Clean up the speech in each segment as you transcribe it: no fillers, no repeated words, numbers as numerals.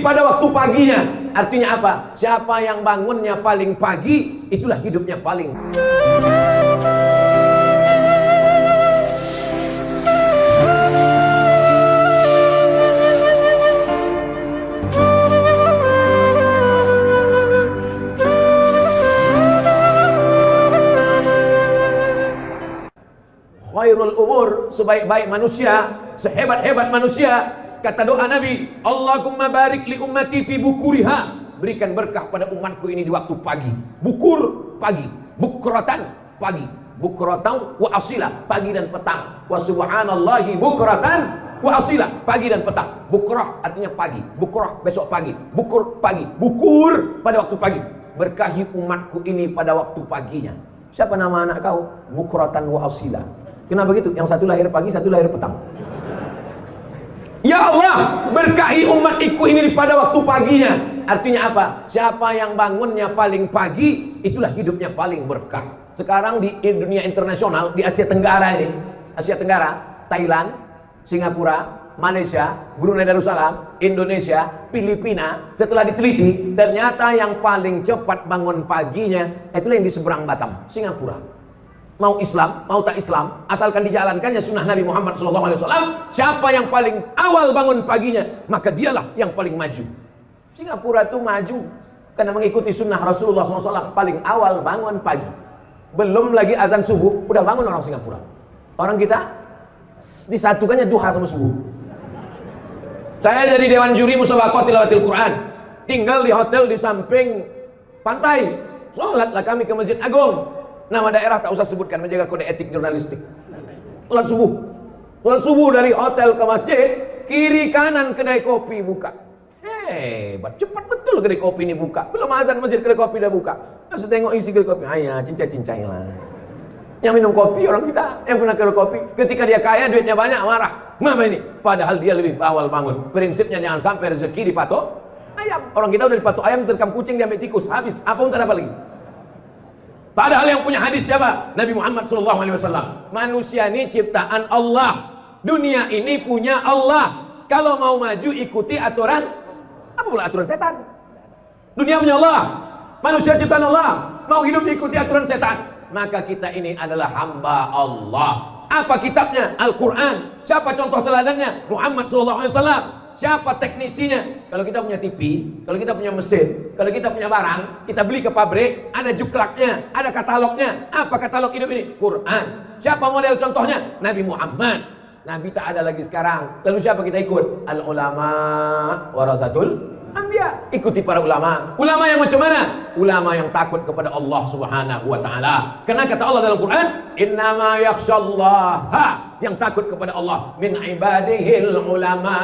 pada waktu paginya. Artinya apa? Siapa yang bangunnya paling pagi, itulah hidupnya paling. Khairul umur, sebaik-baik manusia, sehebat-hebat manusia. Kata doa Nabi, Allahumma barik li ummati fi bukuriha. Berikan berkah pada umatku ini di waktu pagi. Bukur, pagi. Bukratan, pagi. Bukratan wa asila, pagi dan petang. Wa subhanallahi bukratan wa asila, pagi dan petang. Bukrah artinya pagi. Bukrah besok pagi. Bukur pagi. Bukur pada waktu pagi. Berkahi umatku ini pada waktu paginya. Siapa nama anak kau? Bukratan wa asila. Kenapa begitu? Yang satu lahir pagi, satu lahir petang. Ya Allah, berkahi umatku ini pada waktu paginya. Artinya apa? Siapa yang bangunnya paling pagi, itulah hidupnya paling berkah. Sekarang di dunia internasional, di Asia Tenggara ini, Asia Tenggara, Thailand, Singapura, Malaysia, Brunei Darussalam, Indonesia, Filipina, setelah diteliti, ternyata yang paling cepat bangun paginya, itulah yang di seberang Batam, Singapura. Mau Islam, mau tak Islam, asalkan dijalankannya sunnah Nabi Muhammad SAW. Siapa yang paling awal bangun paginya, maka dialah yang paling maju. Singapura itu maju karena mengikuti sunnah Rasulullah SAW. Paling awal bangun pagi, belum lagi azan subuh, udah bangun orang Singapura. Orang kita disatukannya duha sama subuh. Saya jadi dewan juri musabaqah tilawatil Quran, tinggal di hotel di samping pantai. Sholatlah kami ke Masjid Agung. Nama daerah tak usah sebutkan, menjaga kode etik jurnalistik. Sholat subuh dari hotel ke masjid, kiri kanan kedai kopi buka. Hebat, cepat betul kedai kopi ini buka. Belum azan masjid kedai kopi dah buka. Langsung tengok isi kedai kopi, ayah cincai lah. Yang minum kopi orang kita, yang pernah kedai kopi, ketika dia kaya duitnya banyak marah. Mama ini, padahal dia lebih awal bangun. Prinsipnya jangan sampai rezeki dipatok ayam. Orang kita udah dipatok ayam, terkam kucing, diambil tikus, habis. Apa pun tak dapat lagi. Padahal yang punya hadis siapa? Nabi Muhammad SAW. Manusia ini ciptaan Allah. Dunia ini punya Allah. Kalau mau maju ikuti aturan, apa pula aturan setan? Dunia punya Allah. Manusia ciptaan Allah. Mau hidup ikuti aturan setan. Maka kita ini adalah hamba Allah. Apa kitabnya? Al-Quran. Siapa contoh teladannya? Muhammad SAW. Siapa teknisinya? Kalau kita punya TV, kalau kita punya mesin, kalau kita punya barang, kita beli ke pabrik, ada juklaknya, ada katalognya. Apa katalog hidup ini? Quran. Siapa model contohnya? Nabi Muhammad. Nabi tak ada lagi sekarang. Lalu siapa kita ikut? Al-ulama warasatul anbiya. Ikuti para ulama. Ulama yang macam mana? Ulama yang takut kepada Allah Subhanahu wa taala. Karena kata Allah dalam Quran, "Innama yakhsyallaha", yang takut kepada Allah, min ibadihil ulama.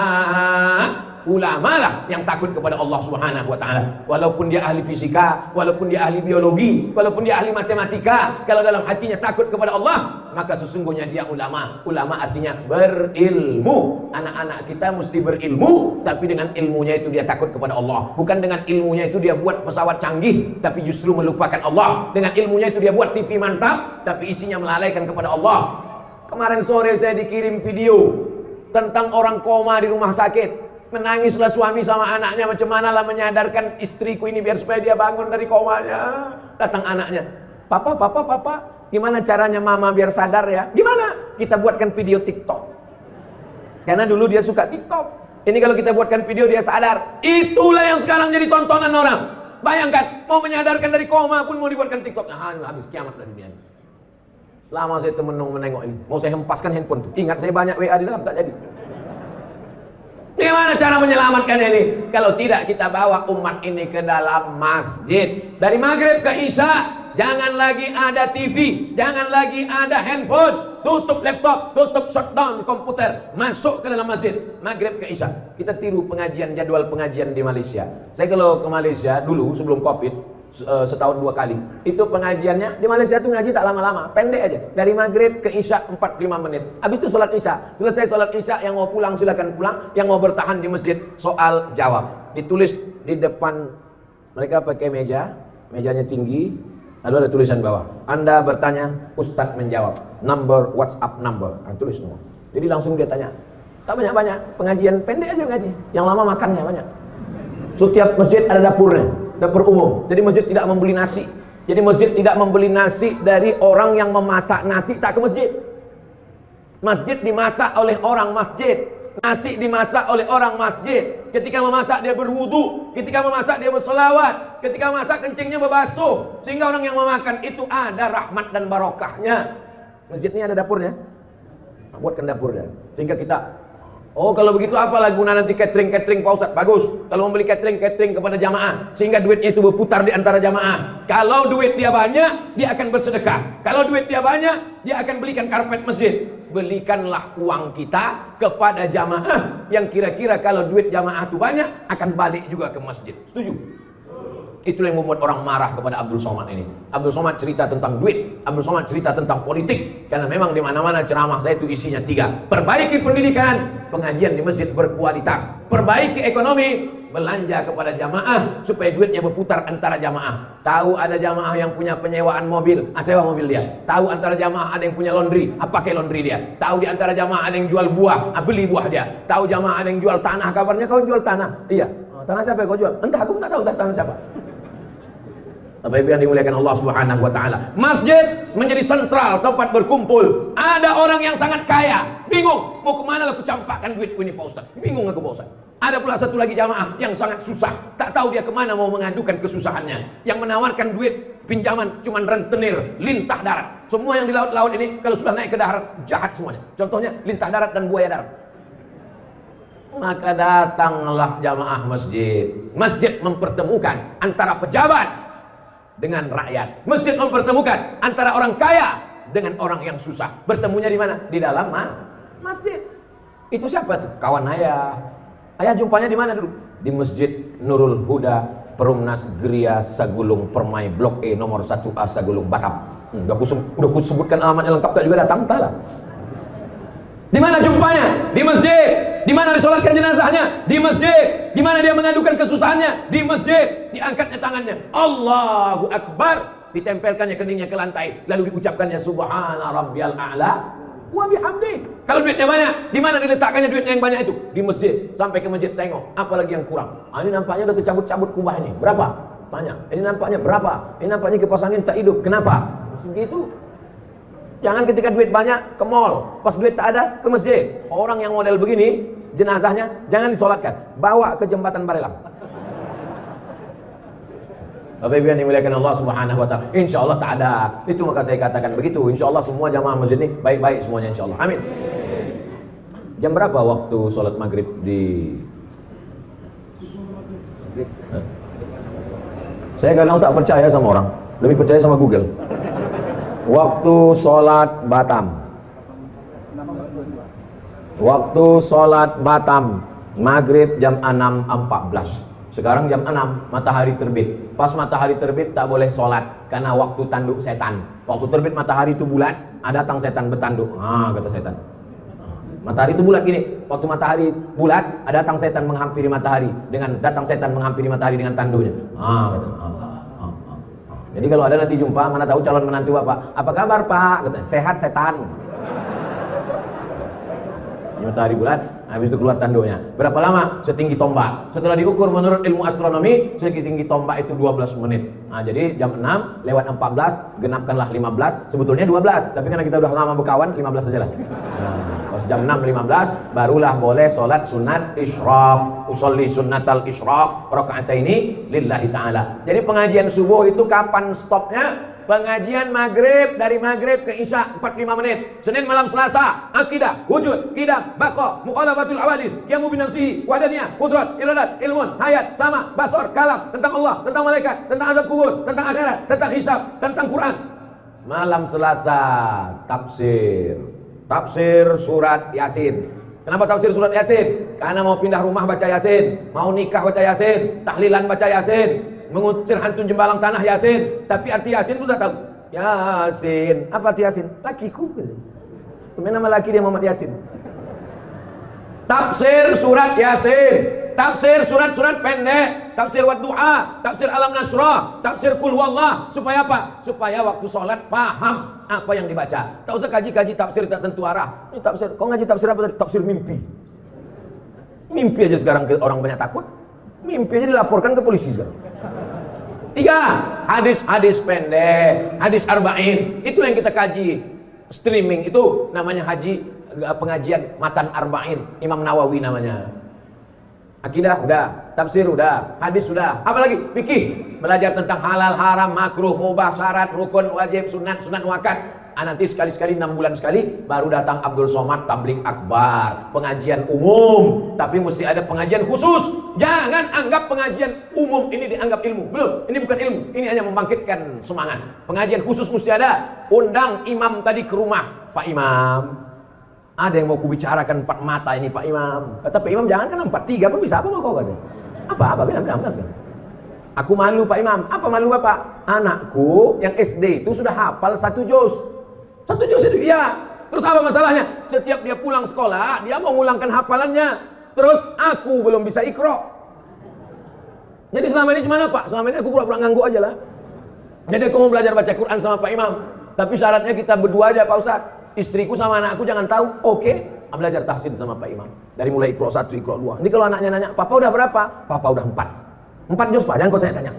Ulama lah yang takut kepada Allah Subhanahu wa taala. Walaupun dia ahli fisika, walaupun dia ahli biologi, walaupun dia ahli matematika, kalau dalam hatinya takut kepada Allah, maka sesungguhnya dia ulama. Ulama artinya berilmu. Anak-anak kita mesti berilmu, tapi dengan ilmunya itu dia takut kepada Allah. Bukan dengan ilmunya itu dia buat pesawat canggih, tapi justru melupakan Allah. Dengan ilmunya itu dia buat TV mantap, tapi isinya melalaikan kepada Allah. Kemarin sore saya dikirim video tentang orang koma di rumah sakit. Menangislah suami sama anaknya, macam mana lah menyadarkan istriku ini biar supaya dia bangun dari komanya. Datang anaknya, papa, gimana caranya mama biar sadar ya? Gimana? Kita buatkan video TikTok. Karena dulu dia suka TikTok. Ini kalau kita buatkan video dia sadar. Itulah yang sekarang jadi tontonan orang. Bayangkan, mau menyadarkan dari koma pun mau dibuatkan TikTok. Nah, habis kiamat dari dunia. Lama saya menengok ini. Mau saya hempaskan handphone tuh. Ingat saya banyak WA di dalam, tak jadi. Bagaimana cara menyelamatkan ini? Kalau tidak kita bawa umat ini ke dalam masjid. Dari maghrib ke isya, jangan lagi ada TV, jangan lagi ada handphone. Tutup laptop, tutup shutdown komputer, masuk ke dalam masjid. Maghrib ke isya. Kita tiru pengajian, jadwal pengajian di Malaysia. Saya kalau ke Malaysia dulu sebelum Covid, setahun 2 kali. Itu pengajiannya di Malaysia tuh ngaji tak lama-lama, pendek aja. Dari maghrib ke isya 45 menit. Habis itu sholat isya. Selesai sholat isya, yang mau pulang silakan pulang, yang mau bertahan di masjid soal jawab. Ditulis di depan mereka pakai meja, mejanya tinggi, lalu ada tulisan bawah. Anda bertanya, Ustadz menjawab. Number WhatsApp number. Nah, tulis semua. Jadi langsung dia tanya. Tak banyak-banyak, pengajian pendek aja ngaji. Yang lama makannya banyak. Setiap masjid ada dapurnya, dapur umum. Jadi masjid tidak membeli nasi. Jadi masjid tidak membeli nasi dari orang yang memasak nasi tak ke masjid. Masjid dimasak oleh orang masjid. Nasi dimasak oleh orang masjid. Ketika memasak dia berwudu, ketika memasak dia berselawat, ketika memasak kencingnya berbasuh, sehingga orang yang memakan itu ada rahmat dan barokahnya. Masjid ini ada dapurnya. Buatkan dapurnya. Sehingga kita, oh kalau begitu apalah guna nanti catering Pak Ustadz? Bagus. Kalau membeli catering kepada jamaah, sehingga duitnya itu berputar di antara jamaah. Kalau duit dia banyak, dia akan bersedekah. Kalau duit dia banyak, dia akan belikan karpet masjid. Belikanlah uang kita kepada jamaah yang kira-kira kalau duit jamaah itu banyak akan balik juga ke masjid. Setuju? Itulah yang membuat orang marah kepada Abdul Somad ini. Abdul Somad cerita tentang duit, Abdul Somad cerita tentang politik, karena memang di mana-mana ceramah saya itu isinya 3. Perbaiki pendidikan, pengajian di masjid berkualitas. Perbaiki ekonomi, belanja kepada jamaah supaya duitnya berputar antara jamaah. Tahu ada jamaah yang punya penyewaan mobil, sewa mobil dia. Tahu antara jamaah ada yang punya laundry, pakai laundry dia. Tahu di antara jamaah ada yang jual buah, beli buah dia. Tahu jamaah ada yang jual tanah, kabarnya kau jual tanah. Iya. Tanah siapa yang kau jual? Entah, aku tak tahu tanah siapa. Bapak Ibu yang dimuliakan Allah Subhanahu wa taala. Masjid menjadi sentral tempat berkumpul. Ada orang yang sangat kaya, bingung mau kemana lah aku campakkan duitku ini Pak Ustaz. Bingung aku Pak Ustaz. Ada pula satu lagi jamaah yang sangat susah, tak tahu dia kemana mau mengadukan kesusahannya. Yang menawarkan duit pinjaman cuman rentenir, lintah darat. Semua yang di laut-laut ini kalau sudah naik ke darat jahat semuanya. Contohnya lintah darat dan buaya darat. Maka datanglah jamaah masjid. Masjid mempertemukan antara pejabat dengan rakyat. Masjid mempertemukan antara orang kaya dengan orang yang susah. Bertemunya di mana? Di dalam masjid. Itu siapa tuh? Kawan ayah. Ayah jumpanya di mana dulu? Di Masjid Nurul Huda, Perumnas Geria Sagulung Permai Blok E nomor 1A Sagulung Batam. Udah aku sebutkan alamatnya lengkap, tak juga datang, tak lah. Di mana jumpanya? Di masjid. Di mana disolatkan jenazahnya? Di masjid. Di mana dia mengadukan kesusahannya? Di masjid. Diangkatnya tangannya, Allahu Akbar, ditempelkannya keningnya ke lantai, lalu diucapkannya Subhana Rabbiyal A'la wa bihamdi. Kalau duitnya banyak, di mana diletakkannya duitnya yang banyak itu? Di masjid. Sampai ke masjid tengok, apalagi yang kurang. Ini nampaknya udah kecabut-cabut kubah ini. Berapa? Banyak. Ini nampaknya berapa? Ini nampaknya kipas angin tak hidup. Kenapa? Begitu. Jangan ketika duit banyak ke mall, pas duit tak ada ke masjid. Orang yang model begini, jenazahnya jangan disolatkan, bawa ke jembatan Barelang. Bapak Ibu yang dimuliakan Allah Subhanahu wa taala. Insyaallah tak ada. Itu maka saya katakan begitu. Insyaallah semua jamaah masjid ini baik-baik semuanya insyaallah. Amin. Jam berapa waktu sholat maghrib di? Saya kadang tak percaya sama orang, lebih percaya sama Google. Waktu sholat Batam. Waktu sholat Batam maghrib jam 6.14. Sekarang jam 6 matahari terbit. Pas matahari terbit tak boleh sholat karena waktu tanduk setan. Waktu terbit matahari itu bulat, datang setan bertanduk. Kata setan. Matahari itu bulat gini. Waktu matahari bulat, datang setan menghampiri matahari dengan dengan tanduknya. Jadi kalau ada nanti jumpa, mana tahu calon menantu Bapak. Apa kabar Pak? Kata, sehat setan. Matahari bulat, habis itu keluar tanduknya. Berapa lama? Setinggi tombak. Setelah diukur menurut ilmu astronomi, setinggi tombak itu 12 menit. Jadi jam 6 lewat 14, genapkanlah 15. Sebetulnya 12, tapi karena kita udah lama berkawan, 15 saja lah. Pas jam 6.15 barulah boleh sholat sunat isyraq. Usolli sunnatal isyraq raka'ataini lillahi ta'ala. Jadi pengajian subuh itu kapan stopnya? Pengajian maghrib, dari maghrib ke isya 45 menit. Senin malam Selasa akidah, wujud, qidam, baqa, mukhalafatul awadis, qiyamu binafsihi, wahdaniyah, qudrat, iradat, ilmun, hayat, sama, basar, kalam, tentang Allah, tentang malaikat, tentang azab kubur, tentang akhirat, tentang hisab, tentang Quran. Malam Selasa tafsir surat Yasin. Kenapa tafsir surat Yasin? Karena mau pindah rumah baca Yasin, mau nikah baca Yasin, tahlilan baca Yasin, mengusir hantu jembalang tanah Yasin. Tapi arti Yasin itu sudah tahu. Yasin, apa arti Yasin? Lakiku. Kemudian nama laki dia Muhammad Yasin. Tafsir surat Yasin, tafsir surat-surat pendek, tafsir Wadduha, tafsir Alam Nasrah, tafsir Qul Huwallah. Supaya apa? Supaya waktu sholat paham apa yang dibaca. Tak usah kaji-kaji tafsir tak tentu arah. Ini tafsir, kau ngaji tafsir apa tadi? Tafsir mimpi. Mimpi aja sekarang orang banyak takut. Mimpi aja dilaporkan ke polisi sekarang. 3, hadis-hadis pendek, hadis arba'in. Itulah yang kita kaji. Streaming itu namanya pengajian matan arba'in. Imam Nawawi namanya. Akidah udah, tafsir udah, hadis udah. Apalagi fikih, belajar tentang halal, haram, makruh, mubah, syarat, rukun, wajib, sunat, sunat muakkad. Nanti sekali-sekali 6 bulan sekali baru datang Abdul Somad tabligh akbar, pengajian umum, tapi mesti ada pengajian khusus. Jangan anggap pengajian umum ini dianggap ilmu. Belum, ini bukan ilmu, ini hanya membangkitkan semangat. Pengajian khusus mesti ada. Undang imam tadi ke rumah. Pak Imam, ada yang mau kubicarakan 4 mata ini Pak Imam. Kata Pak Imam, jangan kan 4, 3 pun bisa. Apa mau kau kata? Apa bilang mas kan? Aku malu Pak Imam. Apa malu Bapak? Anakku yang SD itu sudah hafal 1 juz. 1 juz itu dia. Terus apa masalahnya? Setiap dia pulang sekolah, dia mau ngulangkan hafalannya. Terus aku belum bisa Iqra. Jadi selama ini gimana Pak? Selama ini aku pura-pura nganggu aja lah. Jadi aku mau belajar baca Quran sama Pak Imam. Tapi syaratnya kita berdua aja Pak Ustadz. Istriku sama anakku jangan tahu. Oke, belajar tahsin sama Pak Imam. Dari mulai Iqra 1, Iqra 2. Ini kalau anaknya nanya, Papa udah berapa? Papa udah 4. 4 juz Pak, jangan kau tanya-tanya.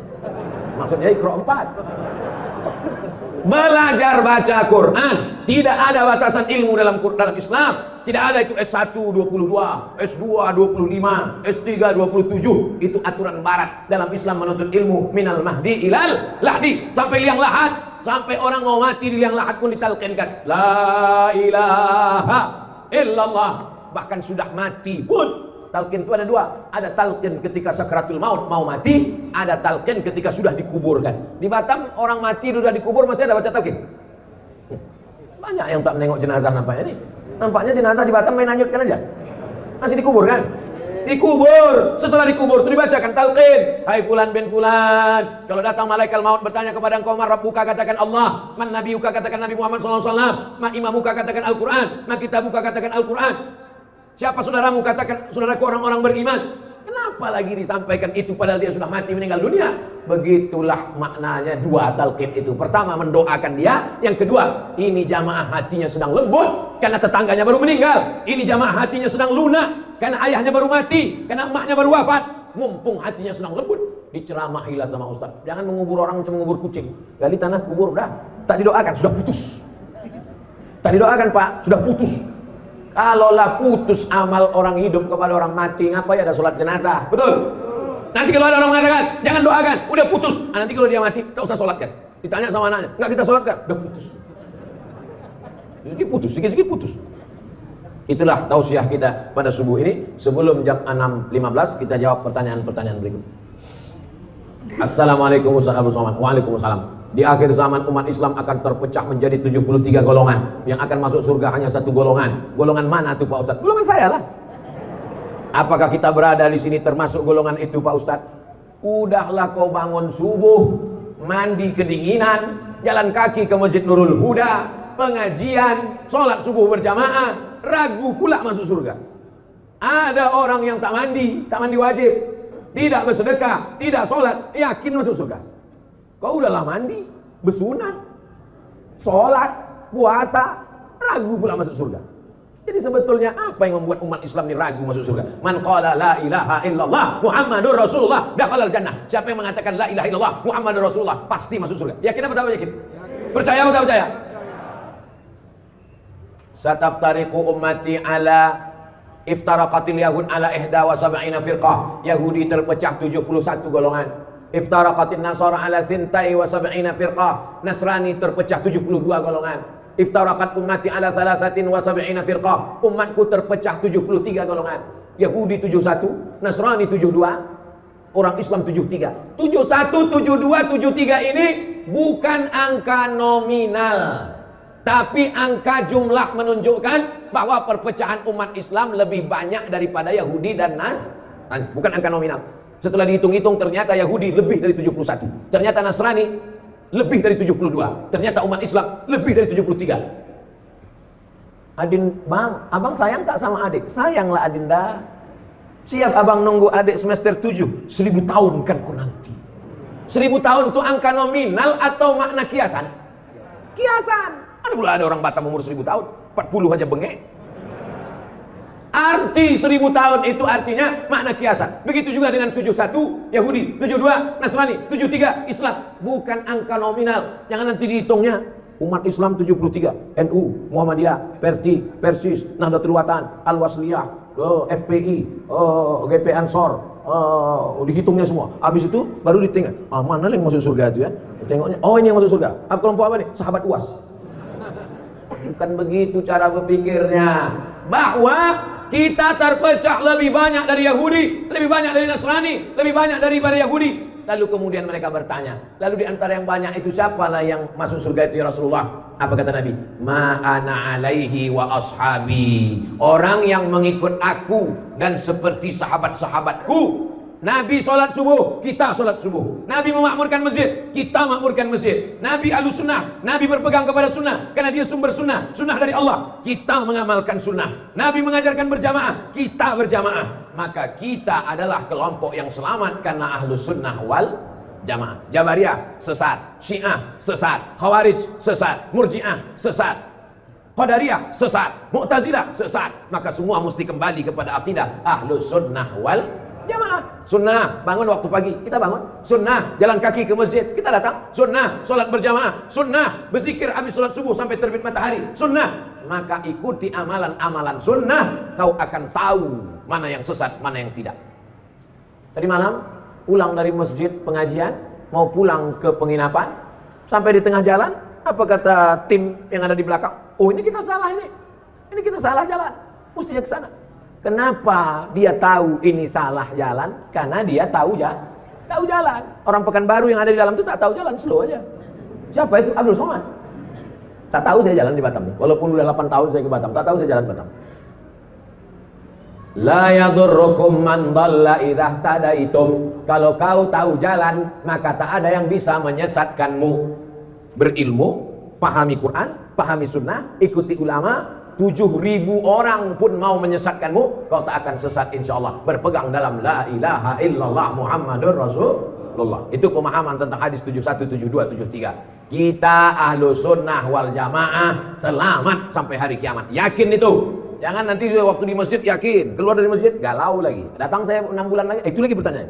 Maksudnya Iqra 4. Belajar baca Quran. Tidak ada batasan ilmu dalam Islam. Tidak ada itu S1 22, S2 25, S3 27. Itu aturan barat. Dalam Islam menuntut ilmu minal mahdi ilal lahdi. Sampai liang lahat. Sampai orang mau mati di liang lahat pun ditalqinkan la ilaha illallah. Bahkan sudah mati pun talqin itu ada 2. Ada talqin ketika sakratul maut mau mati, ada talqin ketika sudah dikuburkan. Di Batam orang mati sudah dikubur masih ada baca talqin. Banyak yang tak menengok jenazah nampaknya nih. Nampaknya jenazah di Batam main hanyutkan aja. Masih dikubur kan? Dikubur. Setelah dikubur itu dibacakan talqin. Hai fulan bin fulan, kalau datang malaikat maut bertanya kepada engkau, man rabbuka, katakan Allah. Man nabiyuka, katakan Nabi Muhammad SAW. Ma imamuka, katakan Al-Quran. Ma kitabuka, katakan Al-Quran. Siapa saudaramu, katakan saudaraku orang-orang beriman. Kenapa lagi disampaikan itu padahal dia sudah mati meninggal dunia? Begitulah maknanya 2 talqin itu. Pertama mendoakan dia, yang kedua ini jamaah hatinya sedang lembut karena tetangganya baru meninggal. Ini jamaah hatinya sedang lunak karena ayahnya baru mati, karena emaknya baru wafat. Mumpung hatinya sedang lembut, diceramahilah sama ustaz. Jangan mengubur orang macam mengubur kucing. Gali tanah kubur dah. Tak didoakan sudah putus. Tak didoakan Pak, sudah putus. Kalaulah putus amal orang hidup kepada orang mati, ngapain ada sholat jenazah? Betul? Nanti kalau ada orang mengatakan, jangan doakan, udah putus. Nanti kalau dia mati, tak usah sholatkan. Ditanya sama anaknya, nggak kita sholatkan, udah putus. Sedikit putus, sedikit putus. Itulah tausiah kita pada subuh ini. Sebelum jam 6.15 kita jawab pertanyaan-pertanyaan berikut. Assalamualaikum warahmatullahi wabarakatuh. Waalaikumsalam. Di akhir zaman umat Islam akan terpecah menjadi 73 golongan. Yang akan masuk surga hanya 1 golongan. Golongan mana tuh Pak Ustadz? Golongan saya lah. Apakah kita berada di sini termasuk golongan itu Pak Ustadz? Udahlah kau bangun subuh, mandi kedinginan, jalan kaki ke Masjid Nurul Huda, pengajian, sholat subuh berjamaah, ragu pula masuk surga. Ada orang yang tak mandi wajib, tidak bersedekah, tidak sholat, yakin masuk surga. Kau udahlah mandi, bersunat, sholat, puasa, ragu pula masuk surga. Jadi sebetulnya apa yang membuat umat Islam ini ragu masuk surga? Man qala la ilaha illallah Muhammadur Rasulullah dakhalal jannah. Siapa yang mengatakan la ilaha illallah Muhammadur Rasulullah pasti masuk surga. Yakin apa tak yakin? Percaya atau tak percaya? Sataftariqu ummati ala iftaraqatil yahud ala 71 firqah. Yahudi terpecah 71 golongan. Iftaraqatin nasara ala 72 firqah. Nasrani terpecah 72 golongan. Iftaraqat ummati ala 73 firqah. Umatku terpecah 73 golongan. Yahudi 71, Nasrani 72, orang Islam 73. 71, 72, 73 ini bukan angka nominal, tapi angka jumlah menunjukkan bahwa perpecahan umat Islam lebih banyak daripada Yahudi dan Nasrani. Bukan angka nominal. Setelah dihitung-hitung ternyata Yahudi lebih dari 71. Ternyata Nasrani lebih dari 72. Ternyata umat Islam lebih dari 73. Adin, bang, abang sayang tak sama adik? Sayanglah Adinda. Siap abang nunggu adik semester 7. 1000 tahun kan ku nanti. 1000 tahun itu angka nominal atau makna kiasan? Kiasan. Ada pula ada orang Batam umur 1000 tahun. 40 aja bengek. Arti 1000 tahun itu artinya makna kiasan. Begitu juga dengan 71 Yahudi, 72 Nasrani, 73 Islam. Bukan angka nominal. Jangan nanti dihitungnya. Umat Islam 73, NU, Muhammadiyah, Persis, Nahdlatul Watan, Al-Wasliyah, FPI, GP Ansor, dihitungnya semua. Habis itu baru ditinggal. Mana yang masuk surga itu ya? Tengoknya, oh ini yang masuk surga. Apa kelompok apa nih? Sahabat UAS. Bukan begitu cara berpikirnya. Bahwa kita terpecah lebih banyak dari Yahudi, lebih banyak dari Nasrani, lebih banyak daripada Yahudi. Lalu kemudian mereka bertanya, lalu di antara yang banyak itu siapalah yang masuk surga itu ya Rasulullah? Apa kata Nabi? Ma ana alaihi wa ashabi. Orang yang mengikut aku dan seperti sahabat-sahabatku. Nabi sholat subuh, kita sholat subuh. Nabi memakmurkan masjid, kita makmurkan masjid. Nabi ahlus sunnah, Nabi berpegang kepada sunnah karena dia sumber sunnah, sunnah dari Allah. Kita mengamalkan sunnah. Nabi mengajarkan berjamaah, kita berjamaah. Maka kita adalah kelompok yang selamat karena ahlus sunnah wal jamaah. Jabariyah sesat, Syiah sesat, Khawarij sesat, Murji'ah sesat, Qadariyah sesat, Mu'tazilah sesat. Maka semua mesti kembali kepada akidah ahlus sunnah wal jamaah. Sunnah bangun waktu pagi, kita bangun. Sunnah jalan kaki ke masjid, kita datang. Sunnah sholat berjamaah. Sunnah berzikir habis sholat subuh sampai terbit matahari. Sunnah. Maka ikuti amalan-amalan sunnah, kau akan tahu mana yang sesat, mana yang tidak. Tadi malam pulang dari masjid pengajian, mau pulang ke penginapan, sampai di tengah jalan, apa kata tim yang ada di belakang? Oh ini kita salah ini kita salah jalan, mestinya ke sana. Kenapa dia tahu ini salah jalan? Karena dia tahu jalan. Orang Pekanbaru yang ada di dalam itu tak tahu jalan, slow aja. Siapa itu? Abdul Somad. Tak tahu saya jalan di Batam nih. Walaupun udah 8 tahun saya ke Batam, tak tahu saya jalan Batam. La yadurrukum man dhalla idza tadaitum. Kalau kau tahu jalan, maka tak ada yang bisa menyesatkanmu. Berilmu, pahami Quran, pahami sunnah, ikuti ulama. 7.000 orang pun mau menyesatkanmu, kau tak akan sesat insyaallah. Berpegang dalam la ilaha illallah Muhammadur Rasulullah. Itu pemahaman tentang hadis 71, 72, 73. Kita ahlu sunnah wal jamaah selamat sampai hari kiamat. Yakin itu. Jangan nanti waktu di masjid yakin, keluar dari masjid galau lagi. Datang saya 6 bulan lagi, itu lagi pertanyaan.